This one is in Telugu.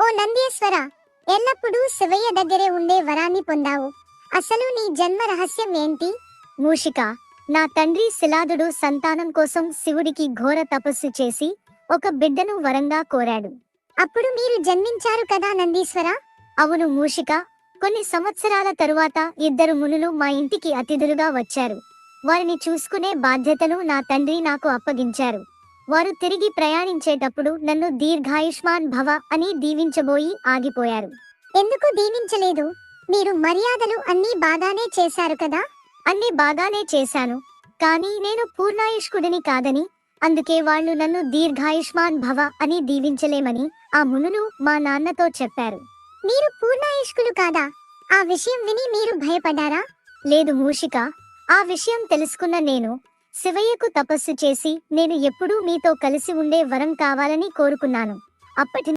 ఓ నందీశ్వర, ఎల్లప్పుడూ శివయ్య దగ్గరే ఉండే వరాన్ని పొందావు. అసలు నీ జన్మ రహస్యం ఏంటి? మూషిక, నా తండ్రి శిలాదుడు సంతానం కోసం శివుడికి ఘోర తపస్సు చేసి ఒక బిడ్డను వరంగా కోరాడు. అప్పుడు మీరు జన్మించారు కదా నందీశ్వర? అవును మూషిక, కొన్ని సంవత్సరాల తరువాత 2 మునులు మా ఇంటికి అతిథులుగా వచ్చారు. వారిని చూసుకునే బాధ్యతను నా తండ్రి నాకు అప్పగించారు. వారు తిరిగి ప్రయాణించేటప్పుడు నన్ను దీర్ఘాయుష్మాన్ భవ అని దీవించబోయి ఆగిపోయారు. ఎందుకు దీవించలేదు? మీరు మర్యాదలు అన్నీ బాగానే చేశారు కదా? అన్ని బాగానే చేశాను, కానీ నేను పూర్ణాయుష్కుడిని కాదని, అందుకే వాళ్ళు నన్ను దీర్ఘాయుష్మాన్ భవ అని దీవించలేమని ఆ మునులు మా నాన్నతో చెప్పారు. మీరు పూర్ణాయుష్కులు కాదా? ఆ విషయం విని మీరు భయపడ్డారా? లేదు మూషిక, ఆ విషయం తెలుసుకున్న నేను శివయ్యకు తపస్సు చేసి నేను ఎప్పుడూ మీతో కలిసి ఉండే వరం కావాలని కోరుకున్నాను. అప్పటి